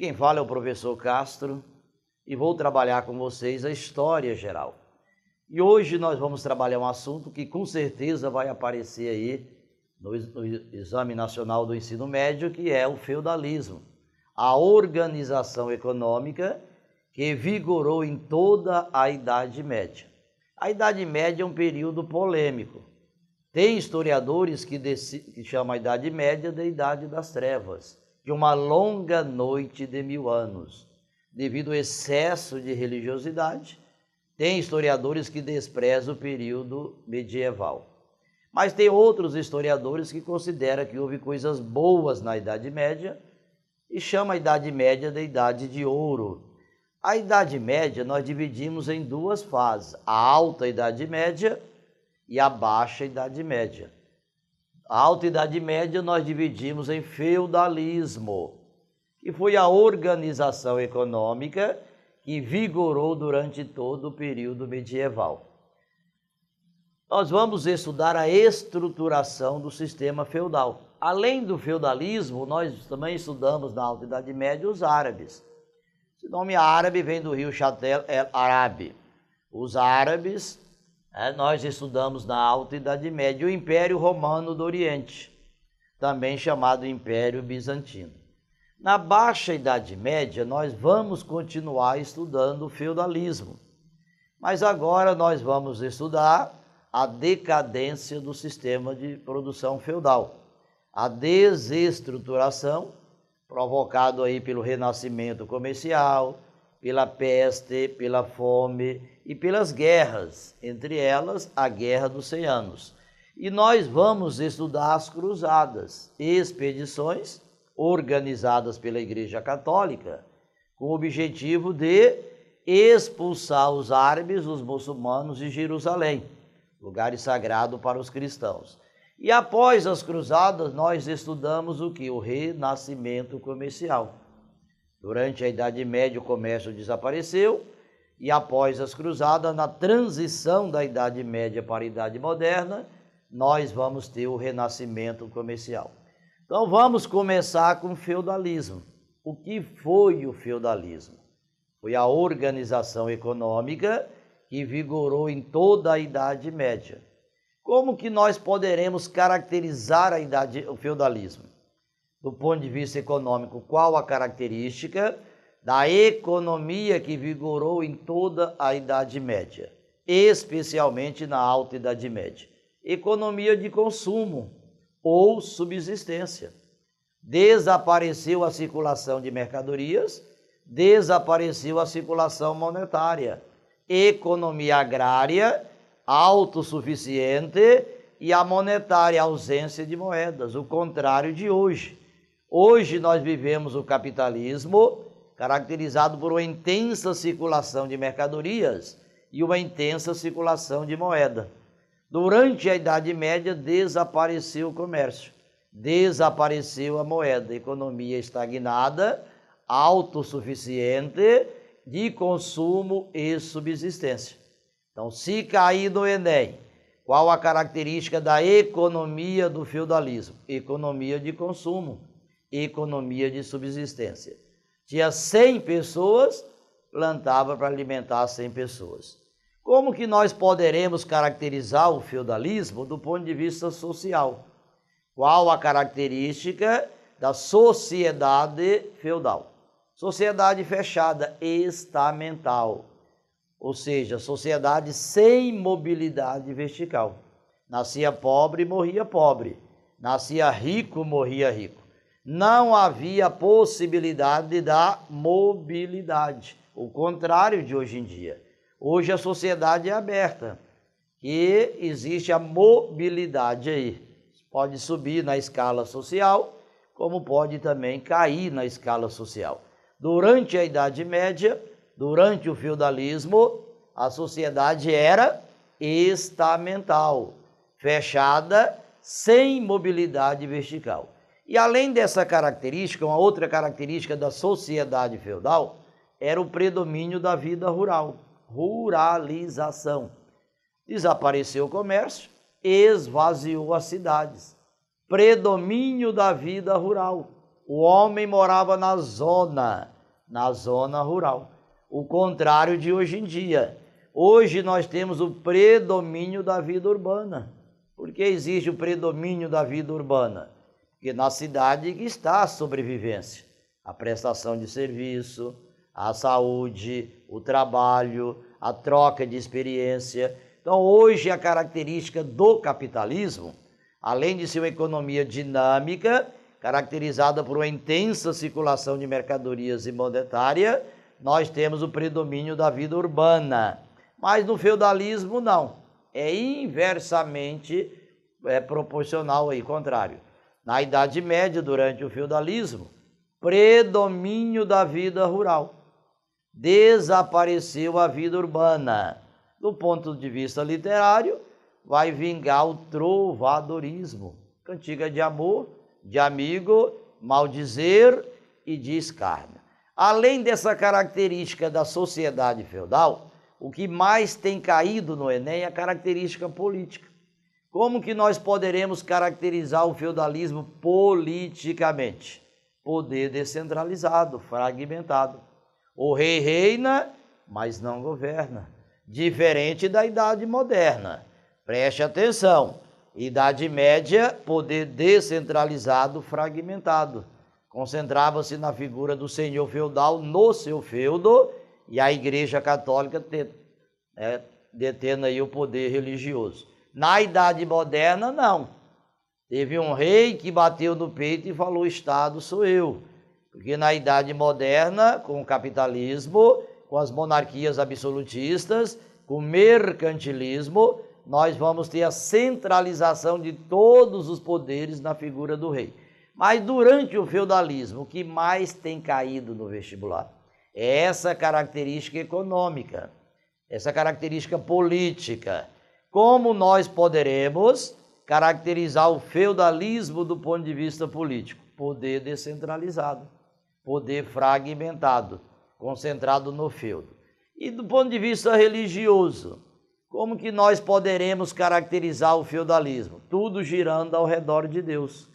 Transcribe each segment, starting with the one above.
quem fala é o professor Castro e vou trabalhar com vocês a história geral. E hoje nós vamos trabalhar um assunto que com certeza vai aparecer aí no Exame Nacional do Ensino Médio, que é o feudalismo, a organização econômica que vigorou em toda a Idade Média. A Idade Média é um período polêmico. Tem historiadores que chamam a Idade Média de Idade das Trevas, de uma longa noite de 1000 anos, devido ao excesso de religiosidade. Tem historiadores que desprezam o período medieval. Mas tem outros historiadores que consideram que houve coisas boas na Idade Média e chamam a Idade Média de Idade de Ouro. A Idade Média nós dividimos em duas fases, a Alta Idade Média e a Baixa Idade Média. A Alta Idade Média nós dividimos em feudalismo, que foi a organização econômica que vigorou durante todo o período medieval. Nós vamos estudar a estruturação do sistema feudal. Além do feudalismo, nós também estudamos na Alta Idade Média os árabes. Esse nome árabe vem do rio Chatel El Arabi. Os árabes, nós estudamos na Alta Idade Média o Império Romano do Oriente, também chamado Império Bizantino. Na Baixa Idade Média, nós vamos continuar estudando o feudalismo, mas agora nós vamos estudar a decadência do sistema de produção feudal, a desestruturação provocado aí pelo renascimento comercial, pela peste, pela fome e pelas guerras, entre elas a Guerra dos 100 Anos. E nós vamos estudar as cruzadas, expedições organizadas pela Igreja Católica, com o objetivo de expulsar os árabes, os muçulmanos de Jerusalém, lugar sagrado para os cristãos. E após as cruzadas, nós estudamos o que? O renascimento comercial. Durante a Idade Média, o comércio desapareceu, e após as cruzadas, na transição da Idade Média para a Idade Moderna, nós vamos ter o renascimento comercial. Então vamos começar com o feudalismo. O que foi o feudalismo? Foi a organização econômica que vigorou em toda a Idade Média. Como que nós poderemos caracterizar o feudalismo? Do ponto de vista econômico, qual a característica da economia que vigorou em toda a Idade Média, especialmente na Alta Idade Média? Economia de consumo ou subsistência. Desapareceu a circulação de mercadorias, desapareceu a circulação monetária. Economia agrária, autossuficiente, e a monetária, a ausência de moedas, o contrário de hoje. Hoje nós vivemos o capitalismo caracterizado por uma intensa circulação de mercadorias e uma intensa circulação de moeda. Durante a Idade Média desapareceu o comércio, desapareceu a moeda, economia estagnada, autossuficiente, de consumo e subsistência. Então, se cair no Enem, qual a característica da economia do feudalismo? Economia de consumo, economia de subsistência. Tinha 100 pessoas, plantava para alimentar 100 pessoas. Como que nós poderemos caracterizar o feudalismo do ponto de vista social? Qual a característica da sociedade feudal? Sociedade fechada, estamental. Ou seja, sociedade sem mobilidade vertical. Nascia pobre, morria pobre. Nascia rico, morria rico. Não havia possibilidade da mobilidade. O contrário de hoje em dia. Hoje a sociedade é aberta e existe a mobilidade aí. Pode subir na escala social, como pode também cair na escala social. Durante a Idade Média, durante o feudalismo, a sociedade era estamental, fechada, sem mobilidade vertical. E além dessa característica, uma outra característica da sociedade feudal era o predomínio da vida rural, ruralização. Desapareceu o comércio, esvaziou as cidades. Predomínio da vida rural, O homem morava na zona rural. O contrário de hoje em dia. Hoje nós temos o predomínio da vida urbana. Por que existe o predomínio da vida urbana? Porque na cidade que está a sobrevivência, a prestação de serviço, a saúde, o trabalho, a troca de experiência. Então hoje a característica do capitalismo, além de ser uma economia dinâmica, caracterizada por uma intensa circulação de mercadorias e monetária, nós temos o predomínio da vida urbana. Mas no feudalismo não, é inversamente proporcional aí, contrário. Na Idade Média, durante o feudalismo, predomínio da vida rural. Desapareceu a vida urbana. Do ponto de vista literário, vai vingar o trovadorismo, cantiga de amor, de amigo, maldizer e de escárnio. Além dessa característica da sociedade feudal, o que mais tem caído no Enem é a característica política. Como que nós poderemos caracterizar o feudalismo politicamente? Poder descentralizado, fragmentado. O rei reina, mas não governa. Diferente da Idade Moderna. Preste atenção. Idade Média, poder descentralizado, fragmentado. Concentrava-se na figura do senhor feudal no seu feudo e a Igreja Católica detendo aí o poder religioso. Na Idade Moderna, não. Teve um rei que bateu no peito e falou: Estado sou eu. Porque na Idade Moderna, com o capitalismo, com as monarquias absolutistas, com o mercantilismo, nós vamos ter a centralização de todos os poderes na figura do rei. Mas durante o feudalismo, o que mais tem caído no vestibular é essa característica econômica, essa característica política. Como nós poderemos caracterizar o feudalismo do ponto de vista político? Poder descentralizado, poder fragmentado, concentrado no feudo. E do ponto de vista religioso, como que nós poderemos caracterizar o feudalismo? Tudo girando ao redor de Deus.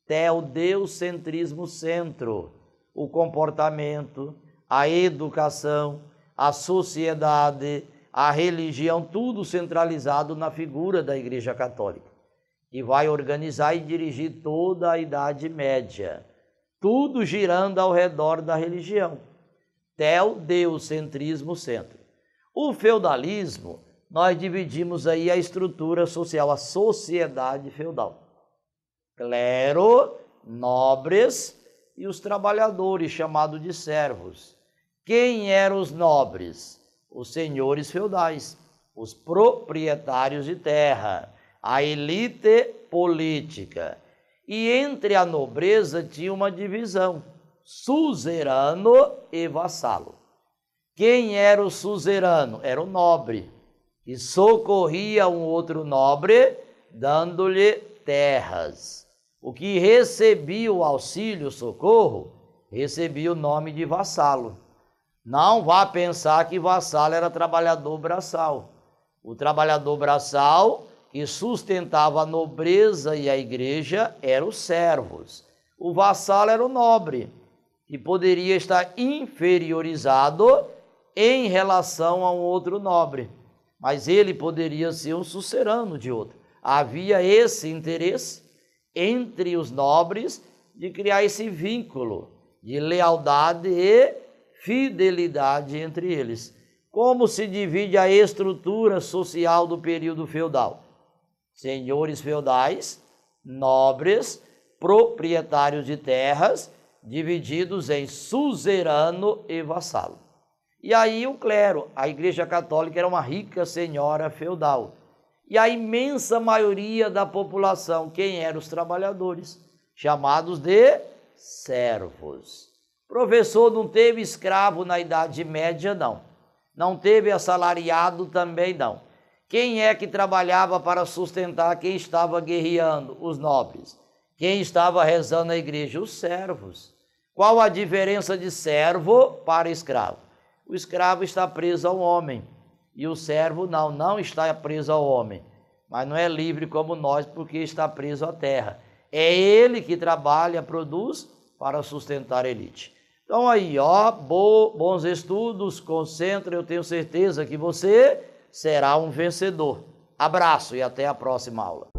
Teodeocentrismo centro, o comportamento, a educação, a sociedade, a religião, tudo centralizado na figura da Igreja Católica, que vai organizar e dirigir toda a Idade Média, tudo girando ao redor da religião. Teodeocentrismo centro. O feudalismo, nós dividimos aí a estrutura social, a sociedade feudal. Clero, nobres e os trabalhadores, chamados de servos. Quem eram os nobres? Os senhores feudais, os proprietários de terra, a elite política. E entre a nobreza tinha uma divisão, suzerano e vassalo. Quem era o suzerano? Era o nobre, que socorria um outro nobre, dando-lhe terras. O que recebia o auxílio, o socorro, recebia o nome de vassalo. Não vá pensar que vassalo era trabalhador braçal. O trabalhador braçal, que sustentava a nobreza e a igreja, eram os servos. O vassalo era o nobre, que poderia estar inferiorizado em relação a um outro nobre, mas ele poderia ser um sucerano de outro. Havia esse interesse entre os nobres de criar esse vínculo de lealdade e fidelidade entre eles. Como se divide a estrutura social do período feudal? Senhores feudais, nobres, proprietários de terras, divididos em suzerano e vassalo. E aí o clero, a Igreja Católica era uma rica senhora feudal. E a imensa maioria da população, quem eram os trabalhadores? Chamados de servos. Professor, não teve escravo na Idade Média? Não. Não teve assalariado? Também não. Quem é que trabalhava para sustentar quem estava guerreando? Os nobres. Quem estava rezando na igreja? Os servos. Qual a diferença de servo para escravo? O escravo está preso ao homem e o servo não está preso ao homem, mas não é livre como nós porque está preso à terra. É ele que trabalha, produz para sustentar a elite. Então aí, ó, bons estudos, concentre, eu tenho certeza que você será um vencedor. Abraço e até a próxima aula.